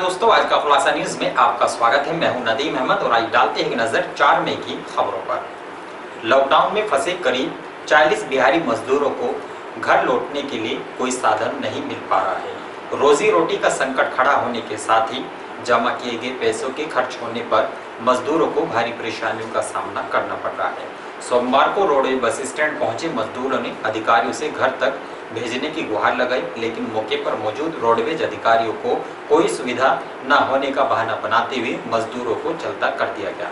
दोस्तों, आज का खुलासा न्यूज में आपका स्वागत है। मैं हूं नदीम अहमद और आज डालते हैं नजर 4 मई की खबरों पर। लॉकडाउन में फंसे करीब 40 बिहारी मजदूरों को घर लौटने के लिए कोई साधन नहीं मिल पा रहा है। रोजी रोटी का संकट खड़ा होने के साथ ही जमा किए गए पैसों के खर्च होने पर मजदूरों को भारी परेशानियों का सामना करना पड़ रहा है। सोमवार को रोडवे बस स्टैंड पहुंचे मजदूरों ने अधिकारियों से घर तक भेजने की गुहार लगाई, लेकिन मौके पर मौजूद रोडवेज अधिकारियों को कोई सुविधा न होने का बहाना बनाते हुए मजदूरों को चलता कर दिया गया।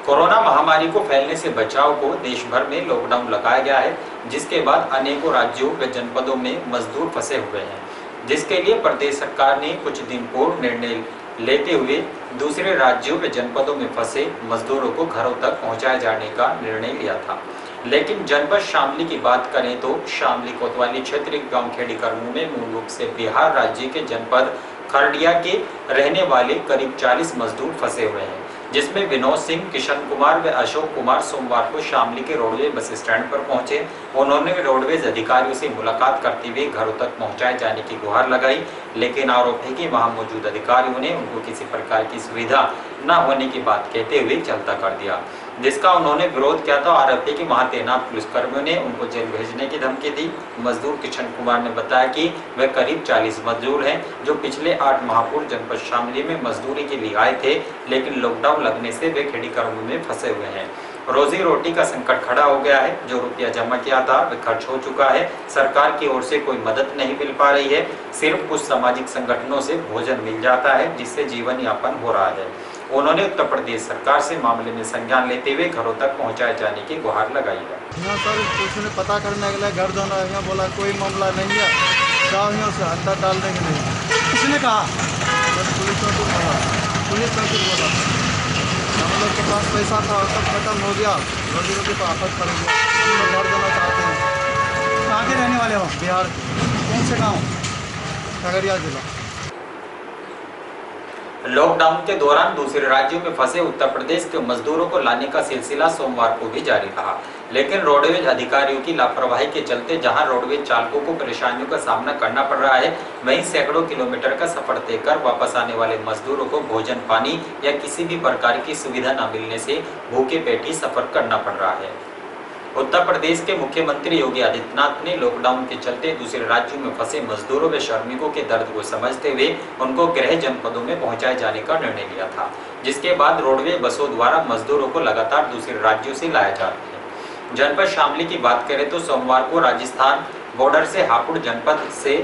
कोरोना महामारी को फैलने से बचाव को देश भर में लॉकडाउन लगाया गया है, जिसके बाद अनेकों राज्यों व जनपदों में मजदूर फंसे हुए हैं, जिसके लिए प्रदेश सरकार ने कुछ दिन पूर्व निर्णय लेते हुए दूसरे राज्यों व जनपदों में फंसे मजदूरों को घरों तक पहुंचाए जाने का निर्णय लिया था। लेकिन जनपद शामली की बात करें तो शामली कोतवाली क्षेत्र के गांव खेड़ी कर्मू में मूल रूप से बिहार राज्य के जनपद खरड़िया के रहने वाले करीब 40 मजदूर फंसे हुए हैं, जिसमें विनोद सिंह, किशन कुमार व अशोक कुमार सोमवार को शामली के रोडवेज बस स्टैंड पर पहुंचे। उन्होंने रोडवेज अधिकारियों से मुलाकात करते हुए घरों तक पहुंचाए जाने की गुहार लगाई, लेकिन आरोप है कि वहां मौजूद अधिकारियों ने उनको किसी प्रकार की सुविधा न होने की बात कहते हुए चलता कर दिया, जिसका उन्होंने विरोध किया था। आरोप है कि वहां तैनात पुलिसकर्मियों ने उनको जेल भेजने की धमकी दी। मजदूर किशन कुमार ने बताया कि वह करीब 40 मजदूर हैं, जो पिछले 8 माह पूर्व जनपद शामली में मजदूरी के लिए आए थे, लेकिन लॉकडाउन लगने से वे खेड़ी कर्मू में फंसे हुए हैं। रोजी रोटी का संकट खड़ा हो गया है। जो रुपया जमा किया था वह खर्च हो चुका है। सरकार की ओर से कोई मदद नहीं मिल पा रही है। सिर्फ कुछ सामाजिक संगठनों से भोजन मिल जाता है, जिससे जीवन यापन हो रहा है। उन्होंने उत्तर प्रदेश सरकार से मामले में संज्ञान लेते हुए घरों तक पहुंचाए जाने की गुहार लगाई है। यहाँ सर उसने पता करने के लिए घर जाना है, यहाँ बोला कोई मामला नहीं है, जाओ यहाँ से अंदर डालने के नहीं। किसने कहा? पुलिस ने बोला, पुलिस ने बोला हम लोग के पास पैसा था सब खत्म हो गया, रोजी रोटी पर आफत पड़ गया, हम लोग घर जाना चाहते हैं। कहाँ के रहने वाले हो? बिहार। कौन से गाँव? खगड़िया जिला। लॉकडाउन के दौरान दूसरे राज्यों में फंसे उत्तर प्रदेश के मजदूरों को लाने का सिलसिला सोमवार को भी जारी रहा, लेकिन रोडवेज अधिकारियों की लापरवाही के चलते जहां रोडवेज चालकों को परेशानियों का सामना करना पड़ रहा है, वहीं सैकड़ों किलोमीटर का सफर तय कर वापस आने वाले मजदूरों को भोजन, पानी या किसी भी प्रकार की सुविधा न मिलने से भूखे पेट ही सफर करना पड़ रहा है। उत्तर प्रदेश के मुख्यमंत्री योगी आदित्यनाथ ने लॉकडाउन के चलते दूसरे राज्यों में फंसे मजदूरों व श्रमिकों के दर्द को समझते हुए उनको गृह जनपदों में पहुंचाए जाने का निर्णय लिया था, जिसके बाद रोडवे बसों द्वारा मजदूरों को लगातार दूसरे राज्यों से लाया जा रहा है। जनपद शामली की बात करें तो सोमवार को राजस्थान बॉर्डर से हापुड़ जनपद से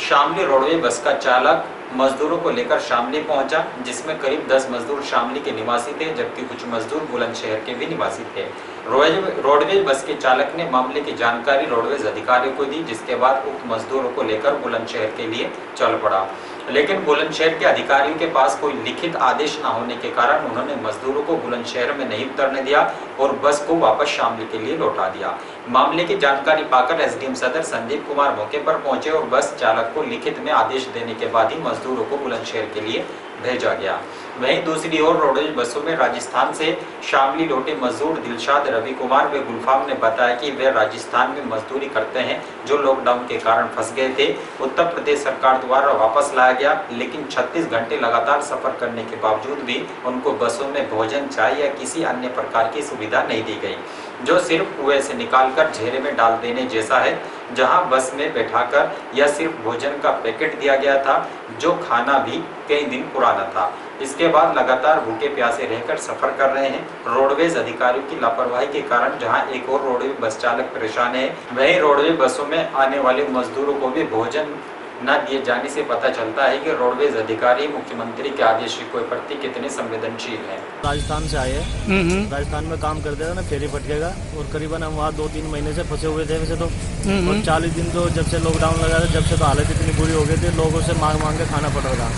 शामली रोडवे बस का चालक मजदूरों को लेकर शामली पहुंचा, जिसमें करीब 10 मजदूर शामली के निवासी थे, जबकि कुछ मजदूर बुलंदशहर के भी निवासी थे। रोडवेज बस के चालक ने मामले की जानकारी रोडवेज अधिकारियों को दी, जिसके बाद उक्त मजदूरों को लेकर बुलंदशहर के लिए चल पड़ा, लेकिन बुलंदशहर के अधिकारियों के पास कोई लिखित आदेश न होने के कारण उन्होंने मजदूरों को बुलंदशहर में नहीं उतरने दिया और बस को वापस शामली के लिए लौटा दिया। मामले की जानकारी पाकर एसडीएम सदर संदीप कुमार मौके पर पहुंचे और बस चालक को लिखित में आदेश देने के बाद ही मजदूरों को बुलंदशहर के लिए भेजा गया। वहीं दूसरी ओर रोडवेज बसों में राजस्थान से शामली लौटे मजदूर दिलशाद, रवि कुमार व गुलफाम ने बताया कि वे राजस्थान में मजदूरी करते हैं, जो लॉकडाउन के कारण फंस गए थे। उत्तर प्रदेश सरकार द्वारा वापस लाया गया, लेकिन 36 घंटे लगातार सफर करने के बावजूद भी उनको बसों में भोजन, चाय या किसी अन्य प्रकार की सुविधा नहीं दी गई, जो सिर्फ कुएं से निकालकर झेरे में डाल देने जैसा है, जहां बस में बैठाकर या सिर्फ भोजन का पैकेट दिया गया था, जो खाना भी कई दिन पुराना था। इसके बाद लगातार भूखे प्यासे रहकर सफर कर रहे हैं। रोडवेज अधिकारियों की लापरवाही के कारण जहां एक और रोडवेज बस चालक परेशान है, वहीं रोडवेज बसों में आने वाले मजदूरों को भी भोजन न दिए जाने से पता चलता है कि रोडवेज अधिकारी मुख्यमंत्री के आदेश के प्रति कितने संवेदनशील हैं। राजस्थान से आए हैं, राजस्थान में काम करते थे ना, फेरी फटकेगा, और करीबन हम वहाँ 2-3 महीने से फंसे हुए थे वैसे तो। और 40 दिन तो जब से लॉकडाउन लगा था, जब से तो हालत इतनी बुरी हो गई थी, लोगों से मांग मांग के खाना पड़ रहा था।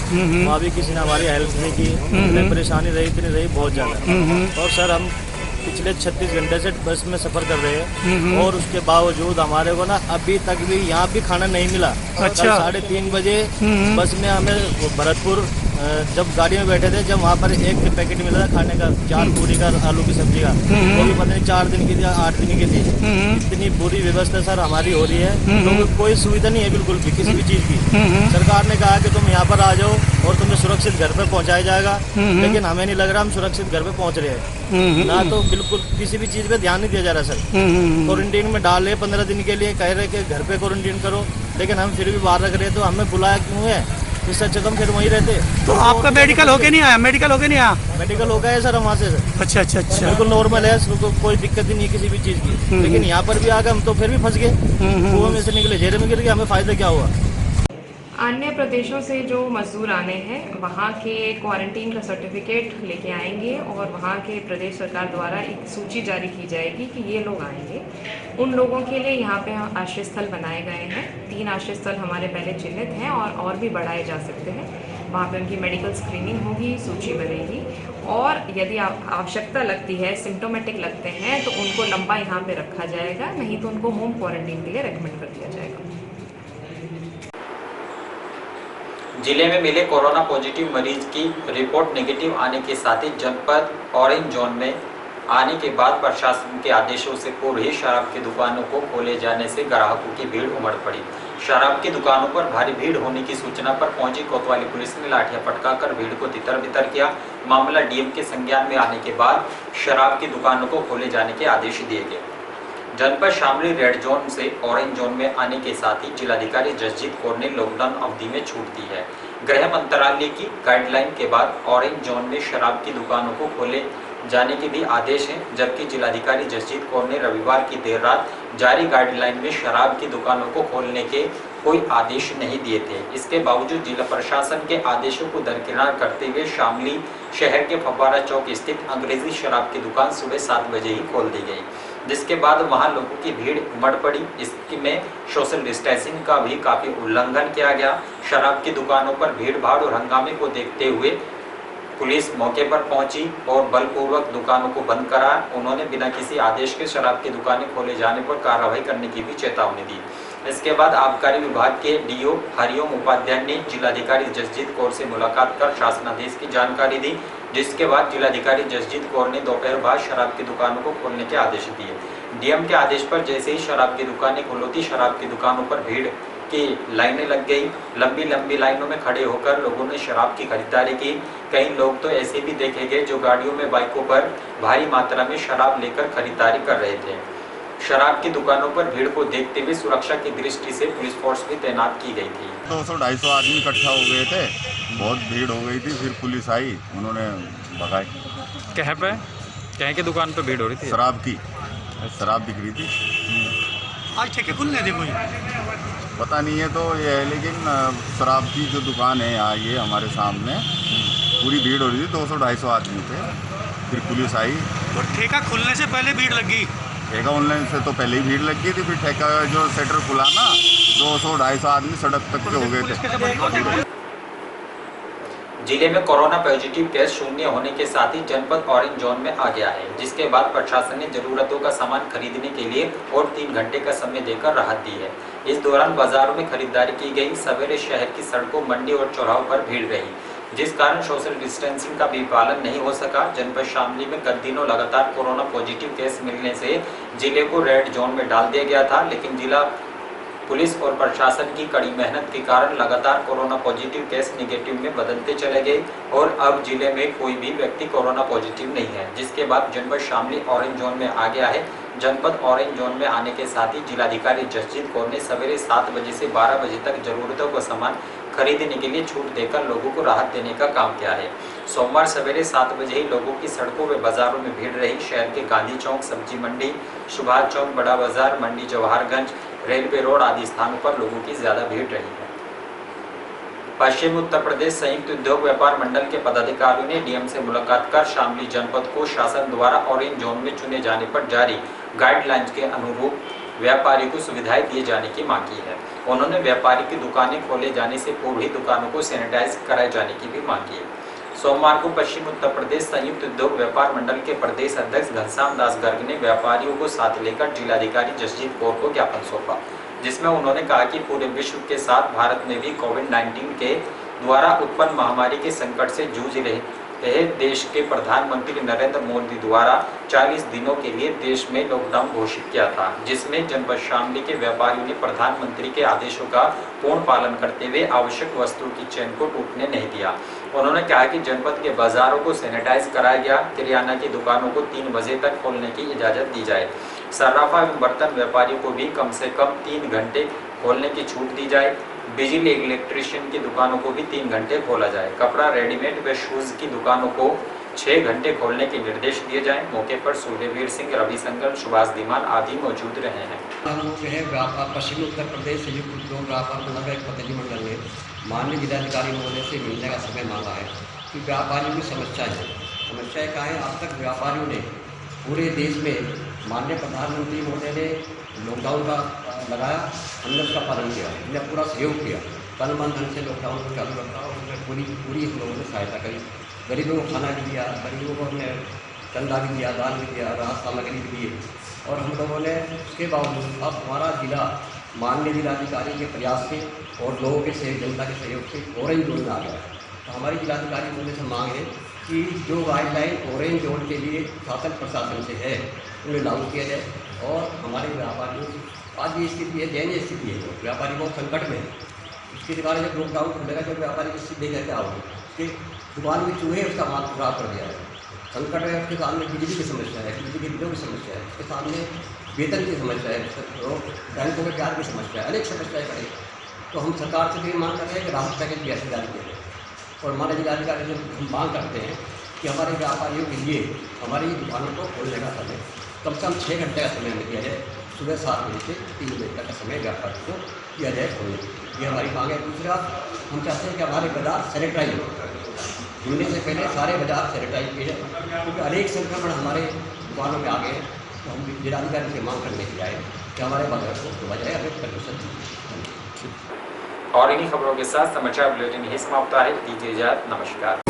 वहाँ भी किसी ने हमारी हेल्प नहीं की, इतनी परेशानी रही, इतनी रही बहुत ज्यादा। और सर हम पिछले 36 घंटे से बस में सफर कर रहे हैं, और उसके बावजूद हमारे को ना अभी तक भी यहाँ भी खाना नहीं मिला। अच्छा। 3:30 बजे बस में हमें भरतपुर जब गाड़ी में बैठे थे, जब वहाँ पर एक पैकेट मिला था खाने का, 4 पूरी का, आलू की सब्जी का, वो भी पता नहीं 4 दिन की थी, 8 दिन की थी। इतनी बुरी व्यवस्था सर हमारी हो रही है, लोगों को कोई सुविधा नहीं है बिल्कुल भी किसी भी चीज़ की। सरकार ने कहा कि तुम यहाँ पर आ जाओ और तुम्हें सुरक्षित घर पर पहुँचाया जाएगा, लेकिन हमें नहीं लग रहा हम सुरक्षित घर पर पहुँच रहे हैं। ना तो बिल्कुल किसी भी चीज़ पे ध्यान नहीं दिया जा रहा सर। क्वारंटीन में डाल रहे 15 दिन के लिए, कह रहे कि घर पे क्वारंटीन करो, लेकिन हम फिर भी बाहर रख रहे हैं, तो हमें बुलाया क्यों है? इससे अच्छा तो हम फिर वहीं रहते। तो आपका मेडिकल होके नहीं आया? मेडिकल होके नहीं आया? मेडिकल हो गया है सर वहाँ से सर। अच्छा अच्छा अच्छा, बिल्कुल नॉर्मल है, कोई दिक्कत ही नहीं किसी भी चीज़ की। लेकिन यहाँ पर भी आ गए हम तो फिर भी फंस गए, कुएं में से निकले जेल में गिर गए, हमें फायदा क्या हुआ? अन्य प्रदेशों से जो मजदूर आने हैं वहाँ के क्वारंटीन का सर्टिफिकेट लेके आएंगे और वहाँ के प्रदेश सरकार द्वारा एक सूची जारी की जाएगी कि ये लोग आएंगे। उन लोगों के लिए यहाँ पे आश्रय स्थल बनाए गए हैं। 3 आश्रय स्थल हमारे पहले चिन्हित हैं और भी बढ़ाए जा सकते हैं। वहाँ पे उनकी मेडिकल स्क्रीनिंग होगी, सूची बनेगी और यदि आवश्यकता लगती है, सिम्टोमेटिक लगते हैं, तो उनको लंबा यहाँ पे रखा जाएगा, नहीं तो उनको होम क्वारंटीन के लिए रेकमेंड कर दिया जाएगा। जिले में मिले कोरोना पॉजिटिव मरीज की रिपोर्ट नेगेटिव आने के साथ ही जनपद ऑरेंज जोन में आने के बाद प्रशासन के आदेशों से पूर्व ही शराब की दुकानों को खोले जाने से ग्राहकों की भीड़ उमड़ पड़ी। शराब की दुकानों पर भारी भीड़ होने की सूचना पर पहुंची कोतवाली पुलिस ने लाठियां पटकाकर भीड़ को तितर-बितर किया। मामला डीएम के संज्ञान में आने के बाद शराब की दुकानों को खोले जाने के आदेश दिए गए। जनपद शामली रेड जोन से ऑरेंज जोन में आने के साथ ही जिलाधिकारी जसजीत कौर ने लॉकडाउन अवधि में छूट दी है। गृह मंत्रालय की गाइडलाइन के बाद ऑरेंज जोन में शराब की दुकानों को खोले जाने के भी आदेश हैं, जबकि जिलाधिकारी जसजीत कौर ने रविवार की देर रात जारी गाइडलाइन में शराब की दुकानों को खोलने के कोई आदेश नहीं दिए थे। इसके बावजूद जिला प्रशासन के आदेशों को दरकिनार करते हुए शामली शहर के फव्वारा चौक स्थित अंग्रेजी शराब की दुकान सुबह 7 बजे ही खोल दी गई, जिसके बाद वहां लोगों की भीड़ उमड़ पड़ी। इसमें सोशल डिस्टेंसिंग का भी काफी उल्लंघन किया गया। शराब की दुकानों पर भीड़ भाड़ और हंगामे को देखते हुए पुलिस मौके पर पहुंची और बलपूर्वक दुकानों को बंद करा। उन्होंने बिना किसी आदेश के शराब की दुकानें खोले जाने पर कार्रवाई करने की भी चेतावनी दी। इसके बाद आबकारी विभाग के डीओ हरिओम उपाध्याय ने जिलाधिकारी जसजीत कौर से मुलाकात कर शासनादेश की जानकारी दी, जिसके बाद जिलाधिकारी जसजीत कौर ने दोपहर बाद शराब की दुकानों को खोलने के आदेश दिए। डीएम के आदेश पर जैसे ही शराब की दुकानें खुलती, शराब की दुकानों पर भीड़ की लाइनें लग गई। लंबी लंबी लाइनों में खड़े होकर लोगों ने शराब की खरीदारी की। कई लोग तो ऐसे भी देखे गए जो गाड़ियों में, बाइकों पर भारी मात्रा में शराब लेकर खरीदारी कर रहे थे। शराब की दुकानों पर भीड़ को देखते हुए सुरक्षा की दृष्टि से पुलिस फोर्स भी तैनात की गई थी। 200-250 आदमी इकट्ठा हो गए थे, बहुत भीड़ हो गई थी, फिर पुलिस आई, उन्होंने भगाई। कहीं की दुकान पे भीड़ हो रही थी? शराब बिक रही थी। आज ठेके खुलने थे कोई? पता नहीं है तो ये है, लेकिन शराब की जो दुकान है यहाँ, ये हमारे सामने पूरी भीड़ हो रही थी, 200-250 आदमी थे, फिर पुलिस आई। तो ठेका खुलने से पहले भीड़ लगी? ठेका ऑनलाइन से तो पहले ही भीड़ लग गई थी, फिर ठेका जो सेटर खुला ना, 200-250 आदमी सड़क तक के हो गए थे। जिले में कोरोना पॉजिटिव केस शून्य होने के साथ ही जनपद ऑरेंज जोन में आ गया है, जिसके बाद प्रशासन ने जरूरतों का सामान खरीदने के लिए और 3 घंटे का समय देकर राहत दी है। इस दौरान बाजारों में खरीदारी की गई। सवेरे शहर की सड़कों, मंडी और चौराहों पर भीड़ रही, जिस कारण सोशल डिस्टेंसिंग का भी पालन नहीं हो सका। जनपद शामली में गत दिनों लगातार कोरोना पॉजिटिव केस मिलने से जिले को रेड जोन में डाल दिया गया था, लेकिन जिला पुलिस और प्रशासन की कड़ी मेहनत के कारण लगातार कोरोना पॉजिटिव केस निगेटिव में बदलते चले गए और अब जिले में कोई भी व्यक्ति कोरोना पॉजिटिव नहीं है, जिसके बाद जनपद शामली ऑरेंज जोन में आ गया है। जनपद ऑरेंज जोन में आने के साथ ही जिलाधिकारी जसजीत कौर ने सवेरे 7 बजे से 12 बजे तक जरूरतों का सामान खरीदने के लिए छूट देकर लोगों को राहत देने का काम किया है। सोमवार सवेरे 7 बजे ही लोगों की सड़कों व बाजारों में भीड़ रही। शहर के गांधी चौक, सब्जी मंडी, सुभाष चौक, बड़ा बाजार, मंडी जवाहरगंज, रेलवे रोड आदि स्थानों पर लोगों की ज्यादा भीड़ रही है। पश्चिम उत्तर प्रदेश संयुक्त उद्योग व्यापार मंडल के पदाधिकारियों ने डीएम से मुलाकात कर शामली जनपद को शासन द्वारा ऑरेंज जोन में चुने जाने पर जारी गाइडलाइंस के अनुरूप व्यापारी को सुविधाएं दिए जाने की मांग की है। उन्होंने व्यापारी की दुकानें खोले जाने से पूर्व ही दुकानों को सैनिटाइज कराए जाने की भी मांग की है। सोमवार को पश्चिम उत्तर प्रदेश संयुक्त उद्योग व्यापार मंडल के प्रदेश अध्यक्ष घनश्याम दास गर्ग ने व्यापारियों को साथ लेकर जिलाधिकारी जसजीत कौर को ज्ञापन सौंपा, जिसमें उन्होंने कहा कि पूरे विश्व के साथ भारत में भी कोविड-19 के द्वारा उत्पन्न महामारी के संकट से जूझ रहे देश के प्रधानमंत्री नरेंद्र मोदी द्वारा 40 दिनों के लिए देश में लॉकडाउन घोषित किया था, जिसमें जनपद शामली के व्यापारियों ने प्रधानमंत्री के आदेशों का पूर्ण पालन करते हुए आवश्यक वस्तुओं की चेन को टूटने नहीं दिया। उन्होंने कहा कि जनपद के बाजारों को सैनिटाइज कराया गया, किराना की दुकानों को 3 बजे तक खोलने की इजाज़त दी जाए, सर्राफा एवं बर्तन व्यापारियों को भी कम से कम 3 घंटे खोलने की छूट दी जाए, बिजली इलेक्ट्रिशियन की दुकानों को भी 3 घंटे खोला जाए, कपड़ा रेडीमेड व शूज़ की दुकानों को 6 घंटे खोलने के निर्देश दिए जाएं। मौके पर सूर्यवीर सिंह, रविशंकर, सुभाष धीमान आदि मौजूद रहे हैं। हम लोग जो है पश्चिमी उत्तर प्रदेश संयुक्त उद्योग व्यापार नगर प्रतिनिधिमंडल ने माननीय जिलाधिकारी महोदय से मिलने का समय मांगा है कि व्यापारियों की समस्या क्या है। अब तक व्यापारियों ने पूरे देश में माननीय प्रधानमंत्री महोदय ने लॉकडाउन का लगाया, हमने उसका पालन किया, हमने पूरा सहयोग किया, तन मन धन से लॉकडाउन को चालू रखा और उसमें पूरी हम लोगों ने सहायता करी। गरीबों को खाना भी दिया, गरीबों को हमने चंदा भी दिया, दान भी दिया, राहत सामग्री भी दिए। और हम लोगों ने उसके बावजूद अब हमारा जिला माननीय जिलाधिकारी के प्रयास से और लोगों के जनता के सहयोग से ऑरेंज जोन में आ गया। तो हमारी जिलाधिकारी महोदय से मांग है कि जो गाइडलाइन ऑरेंज जोन के लिए शासन प्रशासन से है उन्हें लागू किया जाए और हमारे व्यापारियों आज ये स्थिति है, दयनीय स्थिति है, व्यापारी बहुत संकट में है। उसके द्वारा जब लॉकडाउन खुलेगा जब व्यापारी की स्थिति देखा क्या होगी, उसके दुकान में चूहे उसका माल खराब कर दिया है, संकट है, उसके सामने बिजली की समस्या है, बिजली के बिलों की समस्या है, उसके सामने वेतन की समस्या है, बैंकों के प्यार की समस्या है, अनेक समस्याएं खड़ी। तो हम सरकार से भी मांग करते हैं कि राहत पैकेज भी ऐसे जारी किया जाए और हमारे जिलाधिकारी से हम मांग करते हैं कि हमारे व्यापारियों के लिए हमारी दुकानों को खोलने का समय कम से कम 6 घंटे का समय हमें दिया जाए, सुबह 7 बजे से 3 बजे तक का समय व्यापारी को दिया जाए खोलने। ये हमारी मांग है। दूसरा, हम चाहते हैं कि हमारे बाजार सैनिटाइज हो, खुलने से पहले सारे बाजार सैनिटाइज किए जाए, क्योंकि अनेक संक्रमण हमारे दुकानों में आ गए हैं। तो हम जिलाधिकारी से मांग करने के लिए आए कि हमारे बाजार को खोला जाए, हमें परमिशन दी। और इन्हीं खबरों के साथ समाचार बुलेटिन ही समाप्त है। दीजिए इजाजत, नमस्कार।